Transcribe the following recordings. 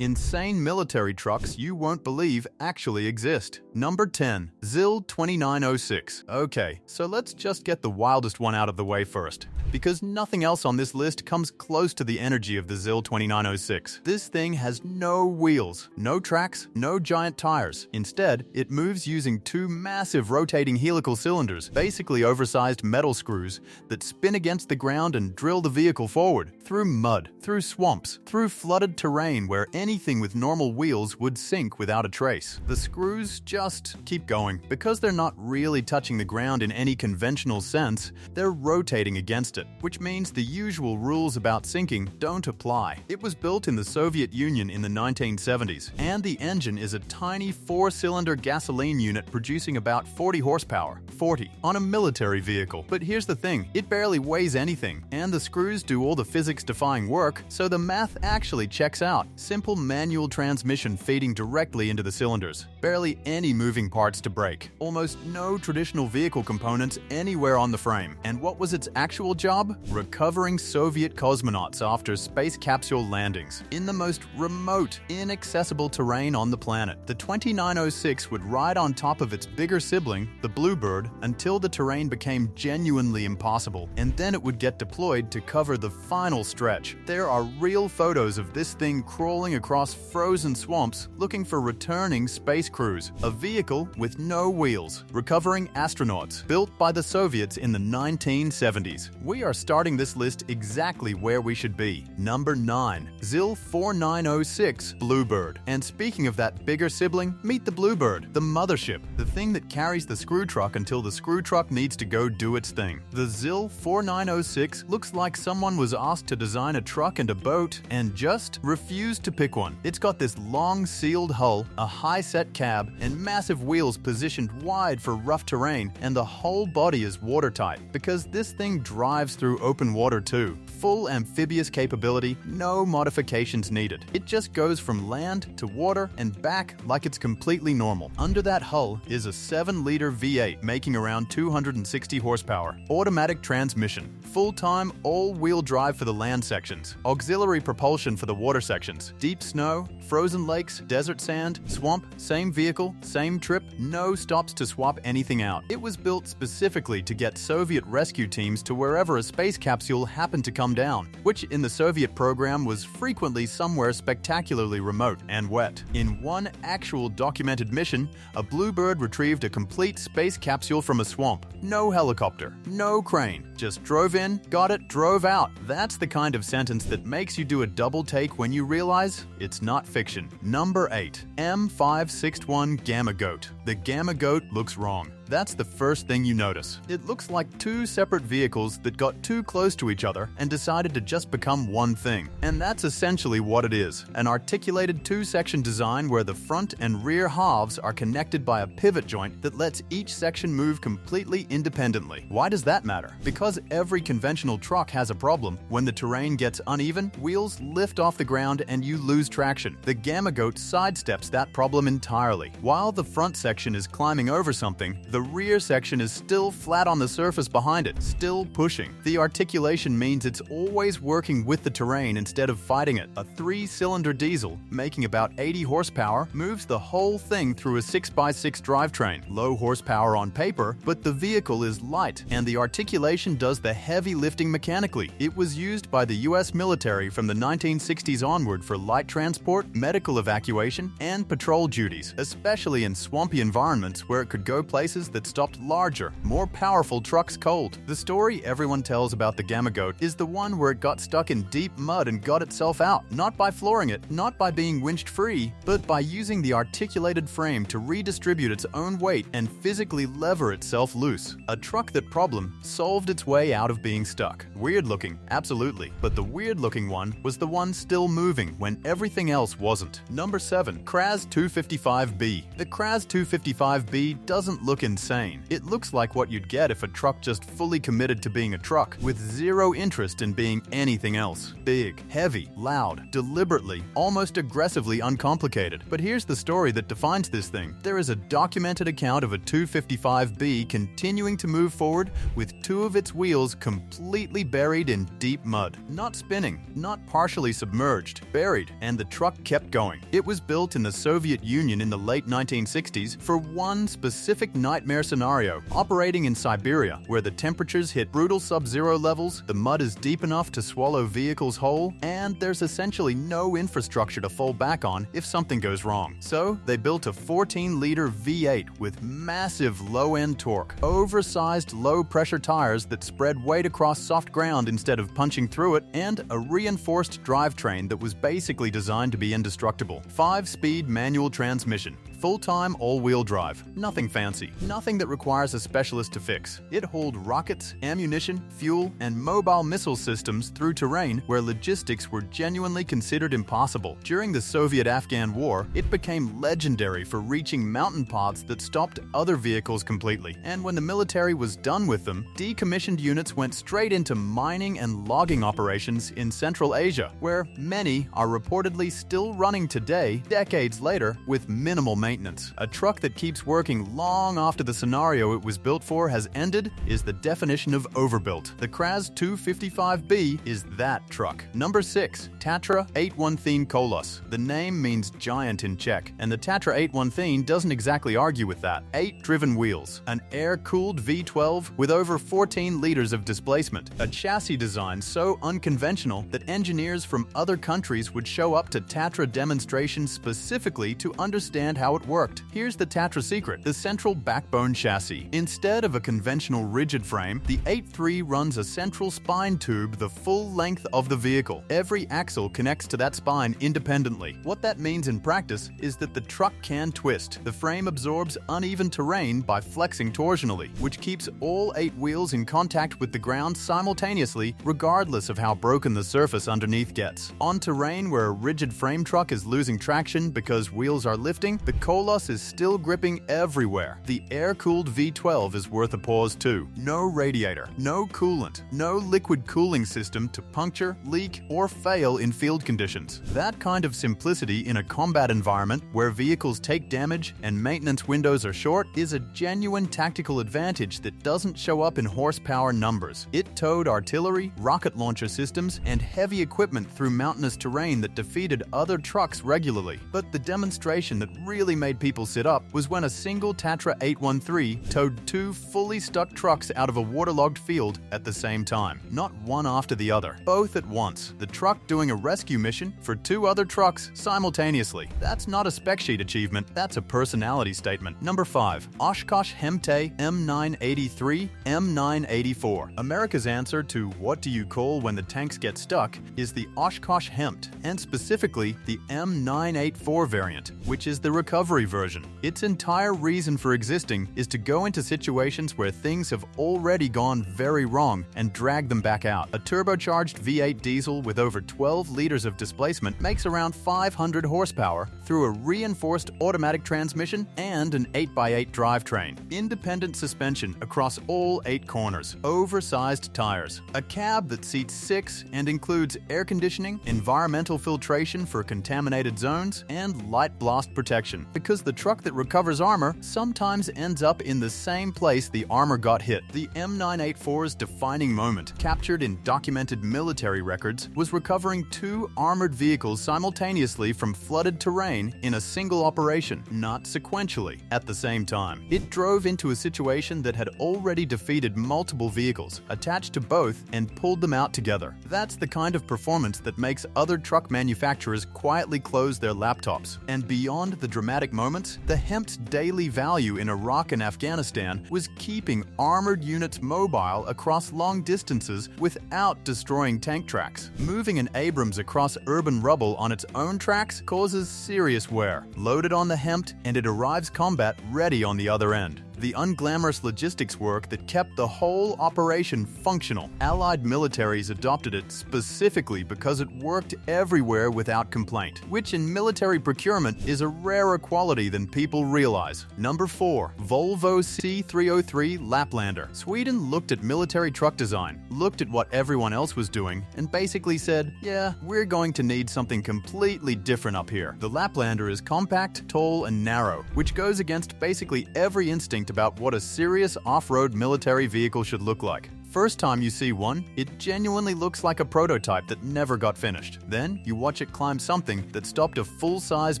Insane military trucks you won't believe actually exist. Number 10. ZIL 2906. Okay, so let's just get the wildest one out of the way first, because nothing else on this list comes close to the energy of the ZIL 2906. This thing has no wheels, no tracks, no giant tires. Instead, it moves using two massive rotating helical cylinders, basically oversized metal screws that spin against the ground and drill the vehicle forward, through mud, through swamps, through flooded terrain where anything with normal wheels would sink without a trace. The screws just keep going. Because they're not really touching the ground in any conventional sense, they're rotating against it, which means the usual rules about sinking don't apply. It was built in the Soviet Union in the 1970s, and the engine is a tiny 4-cylinder gasoline unit producing about 40 horsepower, 40, on a military vehicle. But here's the thing, it barely weighs anything, and the screws do all the physics-defying work, so the math actually checks out. Simple manual transmission feeding directly into the cylinders. Barely any moving parts to brake. Almost no traditional vehicle components anywhere on the frame. And what was its actual job? Recovering Soviet cosmonauts after space capsule landings in the most remote, inaccessible terrain on the planet. The 2906 would ride on top of its bigger sibling, the Bluebird, until the terrain became genuinely impossible, and then it would get deployed to cover the final stretch. There are real photos of this thing crawling across frozen swamps looking for returning space crews. A vehicle with no wheels, recovering astronauts, built by the Soviets in the 1970s. We are starting this list exactly where we should be. Number 9. ZIL 4906 Bluebird. And speaking of that bigger sibling, meet the Bluebird, the mothership, the thing that carries the screw truck until the screw truck needs to go do its thing. The ZIL 4906 looks like someone was asked to design a truck and a boat and just refused to pick one. It's got this long sealed hull, a high-set cab, and massive wheels positioned wide for rough terrain, and the whole body is watertight because this thing drives through open water too. Full amphibious capability, no modifications needed. It just goes from land to water and back like it's completely normal. Under that hull is a 7-liter V8 making around 260 horsepower, automatic transmission, full-time all-wheel drive for the land sections, auxiliary propulsion for the water sections, deep snow, frozen lakes, desert sand, swamp, same vehicle, same trip, no stops to swap anything out. It was built specifically to get Soviet rescue teams to wherever a space capsule happened to come down, which in the Soviet program was frequently somewhere spectacularly remote and wet. In one actual documented mission, a Bluebird retrieved a complete space capsule from a swamp. No helicopter, no crane, just drove in, got it, drove out. That's the kind of sentence that makes you do a double take when you realize it's not fiction. Number 8. M561 Gamma Goat. The Gamma Goat looks wrong. That's the first thing you notice. It looks like two separate vehicles that got too close to each other and decided to just become one thing. And that's essentially what it is. An articulated two-section design where the front and rear halves are connected by a pivot joint that lets each section move completely independently. Why does that matter? Because every conventional truck has a problem. When the terrain gets uneven, wheels lift off the ground and you lose traction. The Gamma Goat sidesteps that problem entirely. While the front section is climbing over something, the rear section is still flat on the surface behind it, still pushing. The articulation means it's always working with the terrain instead of fighting it. A 3-cylinder diesel, making about 80 horsepower, moves the whole thing through a 6x6 drivetrain. Low horsepower on paper, but the vehicle is light, and the articulation does the heavy lifting mechanically. It was used by the US military from the 1960s onward for light transport, medical evacuation, and patrol duties, especially in swampy environments where it could go places that stopped larger, more powerful trucks cold. The story everyone tells about the Gamma Goat is the one where it got stuck in deep mud and got itself out, not by flooring it, not by being winched free, but by using the articulated frame to redistribute its own weight and physically lever itself loose. A truck that problem solved its way out of being stuck. Weird looking, absolutely, but the weird looking one was the one still moving when everything else wasn't. Number 7. Kraz 255B. The Kraz 255B doesn't look insane insane. It looks like what you'd get if a truck just fully committed to being a truck, with zero interest in being anything else. Big, heavy, loud, deliberately, almost aggressively uncomplicated. But here's the story that defines this thing. There is a documented account of a 255B continuing to move forward with two of its wheels completely buried in deep mud. Not spinning, not partially submerged, buried, and the truck kept going. It was built in the Soviet Union in the late 1960s for one specific nightmare scenario, operating in Siberia, where the temperatures hit brutal sub-zero levels, the mud is deep enough to swallow vehicles whole, and there's essentially no infrastructure to fall back on if something goes wrong. So they built a 14-liter V8 with massive low-end torque, oversized low-pressure tires that spread weight across soft ground instead of punching through it, and a reinforced drivetrain that was basically designed to be indestructible. 5-speed manual transmission. Full-time all-wheel drive. Nothing fancy. Nothing that requires a specialist to fix. It hauled rockets, ammunition, fuel, and mobile missile systems through terrain where logistics were genuinely considered impossible. During the Soviet-Afghan War, it became legendary for reaching mountain paths that stopped other vehicles completely. And when the military was done with them, decommissioned units went straight into mining and logging operations in Central Asia, where many are reportedly still running today, decades later, with minimal maintenance. A truck that keeps working long after the scenario it was built for has ended is the definition of overbuilt. The Kraz 255B is that truck. Number 6. Tatra 813 Coloss. The name means giant in Czech, and the Tatra 813 doesn't exactly argue with that. 8 driven wheels, an air-cooled V12 with over 14 liters of displacement, a chassis design so unconventional that engineers from other countries would show up to Tatra demonstrations specifically to understand how it worked. Here's the Tatra secret: the central backbone chassis. Instead of a conventional rigid frame, the 8.3 runs a central spine tube the full length of the vehicle. Every axle connects to that spine independently. What that means in practice is that the truck can twist. The frame absorbs uneven terrain by flexing torsionally, which keeps all 8 wheels in contact with the ground simultaneously, regardless of how broken the surface underneath gets. On terrain where a rigid frame truck is losing traction because wheels are lifting, the Coloss is still gripping everywhere. The air-cooled V12 is worth a pause too. No radiator, no coolant, no liquid cooling system to puncture, leak, or fail in field conditions. That kind of simplicity in a combat environment where vehicles take damage and maintenance windows are short is a genuine tactical advantage that doesn't show up in horsepower numbers. It towed artillery, rocket launcher systems, and heavy equipment through mountainous terrain that defeated other trucks regularly. But the demonstration that really made people sit up was when a single Tatra 813 towed 2 fully stuck trucks out of a waterlogged field at the same time. Not one after the other, both at once. The truck doing a rescue mission for 2 other trucks simultaneously. That's not a spec sheet achievement, that's a personality statement. Number 5. Oshkosh HEMTT M983 M984. America's answer to what do you call when the tanks get stuck is the Oshkosh HEMTT, and specifically the M984 variant, which is the recovery version. Its entire reason for existing is to go into situations where things have already gone very wrong and drag them back out. A turbocharged V8 diesel with over 12 liters of displacement makes around 500 horsepower through a reinforced automatic transmission and an 8x8 drivetrain. Independent suspension across all 8 corners. Oversized tires. A cab that seats 6 and includes air conditioning, environmental filtration for contaminated zones, and light blast protection. Because the truck that recovers armor sometimes ends up in the same place the armor got hit. The M984's defining moment, captured in documented military records, was recovering 2 armored vehicles simultaneously from flooded terrain in a single operation, not sequentially, at the same time. It drove into a situation that had already defeated multiple vehicles, attached to both, and pulled them out together. That's the kind of performance that makes other truck manufacturers quietly close their laptops. And beyond the dramatic moments, the HEMTT's daily value in Iraq and Afghanistan was keeping armored units mobile across long distances without destroying tank tracks. Moving an Abrams across urban rubble on its own tracks causes serious wear. Load it on the HEMTT and it arrives combat ready on the other end. the unglamorous logistics work that kept the whole operation functional. Allied militaries adopted it specifically because it worked everywhere without complaint, which in military procurement is a rarer quality than people realize. Number 4. Volvo C303 Laplander. Sweden looked at military truck design, looked at what everyone else was doing, and basically said, yeah, we're going to need something completely different up here. The Laplander is compact, tall, and narrow, which goes against basically every instinct about what a serious off-road military vehicle should look like. First time you see one, it genuinely looks like a prototype that never got finished. Then, you watch it climb something that stopped a full-size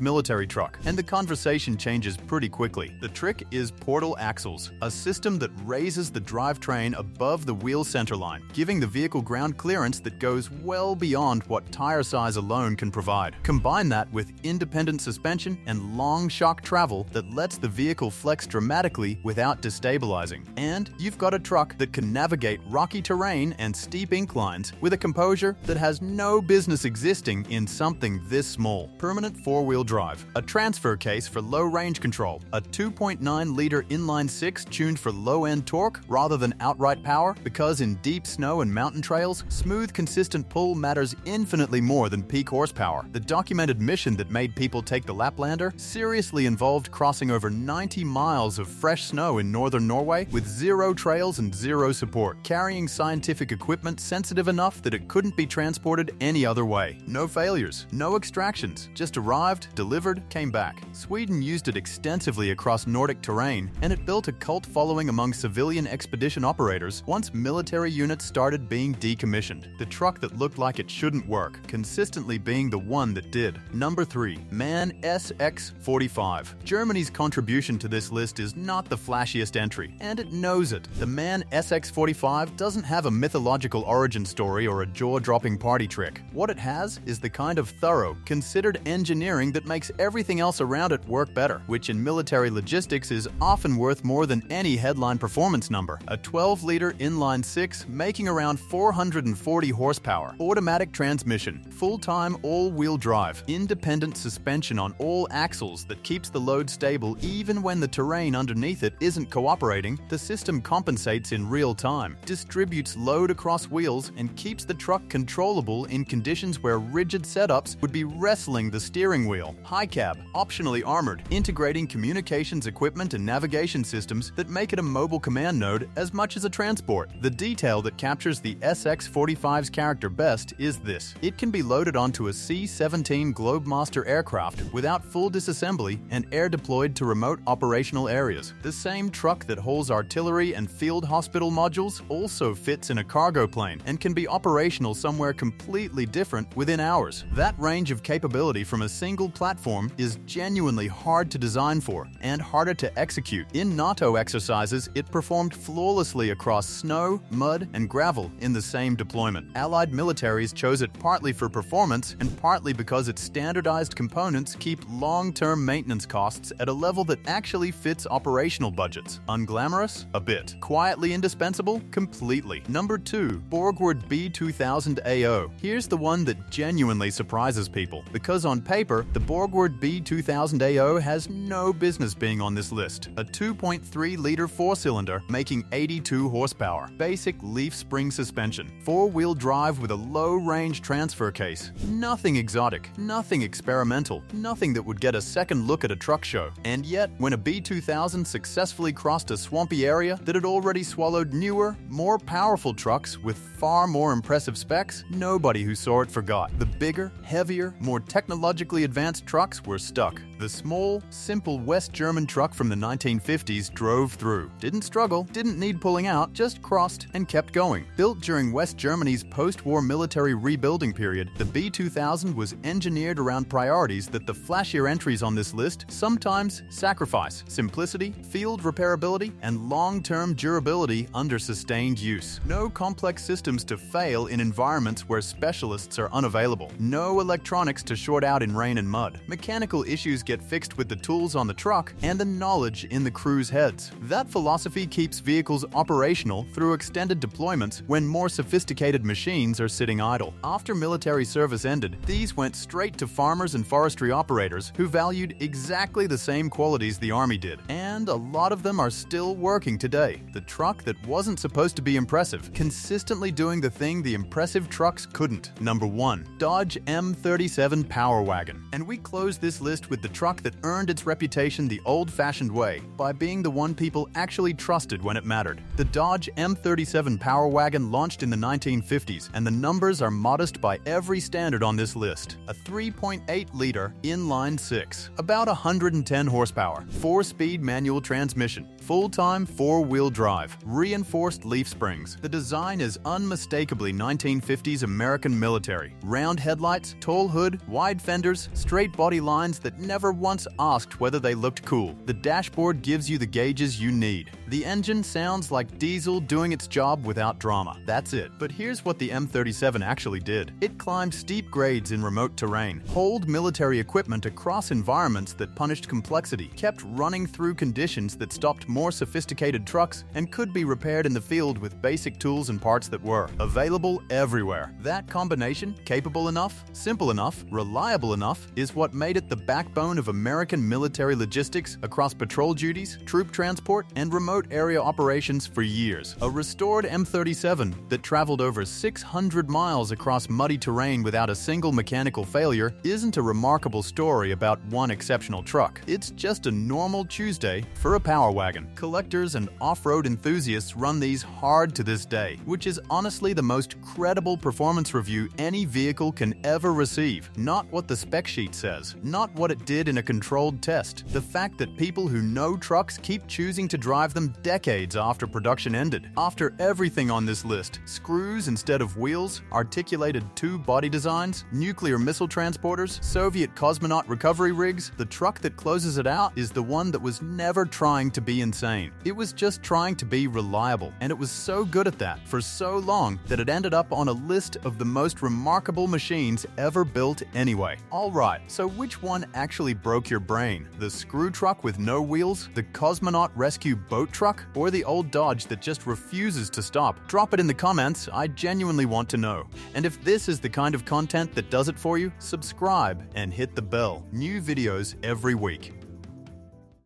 military truck, and the conversation changes pretty quickly. The trick is portal axles, a system that raises the drivetrain above the wheel centerline, giving the vehicle ground clearance that goes well beyond what tire size alone can provide. Combine that with independent suspension and long shock travel that lets the vehicle flex dramatically without destabilizing. And you've got a truck that can navigate rocky terrain and steep inclines with a composure that has no business existing in something this small. Permanent four-wheel drive, a transfer case for low range control, a 2.9-liter inline-six tuned for low-end torque rather than outright power, because in deep snow and mountain trails, smooth, consistent pull matters infinitely more than peak horsepower. The documented mission that made people take the Laplander seriously involved crossing over 90 miles of fresh snow in northern Norway with zero trails and zero support, carrying scientific equipment sensitive enough that it couldn't be transported any other way. No failures, no extractions, just arrived, delivered, came back. Sweden used it extensively across Nordic terrain, and it built a cult following among civilian expedition operators once military units started being decommissioned. The truck that looked like it shouldn't work, consistently being the one that did. Number 3. MAN SX45. Germany's contribution to this list is not the flashiest entry, and it knows it. The MAN SX45 doesn't have a mythological origin story or a jaw-dropping party trick. What it has is the kind of thorough, considered engineering that makes everything else around it work better, which in military logistics is often worth more than any headline performance number. A 12-liter inline-six making around 440 horsepower, automatic transmission, full-time all-wheel drive, independent suspension on all axles that keeps the load stable even when the terrain underneath it isn't cooperating. The system compensates in real time, distributes load across wheels, and keeps the truck controllable in conditions where rigid setups would be wrestling the steering wheel. High cab, optionally armored, integrating communications equipment and navigation systems that make it a mobile command node as much as a transport. The detail that captures the SX45's character best is this: it can be loaded onto a C-17 Globemaster aircraft without full disassembly and air deployed to remote operational areas. The same truck that holds artillery and field hospital modules also fits in a cargo plane and can be operational somewhere completely different within hours. That range of capability from a single platform is genuinely hard to design for and harder to execute. In NATO exercises, it performed flawlessly across snow, mud, and gravel in the same deployment. Allied militaries chose it partly for performance and partly because its standardized components keep long-term maintenance costs at a level that actually fits operational budgets. Unglamorous? A bit. Quietly indispensable? Completely. Number 2. Borgward B2000 AO. Here's the one that genuinely surprises people, because on paper, the Borgward B2000 AO has no business being on this list. A 2.3-liter four-cylinder making 82 horsepower, basic leaf spring suspension, four-wheel drive with a low-range transfer case. Nothing exotic, nothing experimental, nothing that would get a second look at a truck show. And yet, when a B2000 successfully crossed a swampy area that had already swallowed newer, more powerful trucks with far more impressive specs, nobody who saw it forgot. The bigger, heavier, more technologically advanced trucks were stuck. The small, simple West German truck from the 1950s drove through. Didn't struggle, didn't need pulling out, just crossed and kept going. Built during West Germany's post-war military rebuilding period, the B2000 was engineered around priorities that the flashier entries on this list sometimes sacrifice: simplicity, field repairability, and long-term durability under sustained use. No complex systems to fail in environments where specialists are unavailable. No electronics to short out in rain and mud. Mechanical issues get fixed with the tools on the truck and the knowledge in the crew's heads. That philosophy keeps vehicles operational through extended deployments when more sophisticated machines are sitting idle. After military service ended, these went straight to farmers and forestry operators who valued exactly the same qualities the Army did. And and a lot of them are still working today. The truck that wasn't supposed to be impressive, consistently doing the thing the impressive trucks couldn't. Number 1. Dodge M37 Power Wagon. And we close this list with the truck that earned its reputation the old-fashioned way, by being the one people actually trusted when it mattered. The Dodge M37 Power Wagon launched in the 1950s, and the numbers are modest by every standard on this list. A 3.8-liter inline-six, about 110 horsepower, 4-speed manual transmission, full-time 4-wheel drive, reinforced leaf springs. The design is unmistakably 1950s American military. Round headlights, tall hood, wide fenders, straight body lines that never once asked whether they looked cool. The dashboard gives you the gauges you need. The engine sounds like diesel doing its job without drama. That's it. But here's what the M37 actually did. It climbed steep grades in remote terrain, hauled military equipment across environments that punished complexity, kept running through conditions that stopped more sophisticated trucks, and could be repaired in the field with basic tools and parts that were available everywhere. That combination, capable enough, simple enough, reliable enough, is what made it the backbone of American military logistics across patrol duties, troop transport, and remote area operations for years. A restored M37 that traveled over 600 miles across muddy terrain without a single mechanical failure isn't a remarkable story about one exceptional truck. It's just a normal Tuesday for a power wagon. Collectors and off-road enthusiasts run these hard to this day, which is honestly the most credible performance review any vehicle can ever receive. Not what the spec sheet says, not what it did in a controlled test. The fact that people who know trucks keep choosing to drive them decades after production ended. After everything on this list, screws instead of wheels, articulated tube body designs, nuclear missile transporters, Soviet cosmonaut recovery rigs, the truck that closes it out is the one that was never trying to be insane. It was just trying to be reliable, and it was so good at that for so long that it ended up on a list of the most remarkable machines ever built anyway. Alright, so which one actually broke your brain? The screw truck with no wheels? The cosmonaut rescue boat truck? Or the old Dodge that just refuses to stop? Drop it in the comments, I genuinely want to know. And if this is the kind of content that does it for you, subscribe and hit the bell. New videos every week.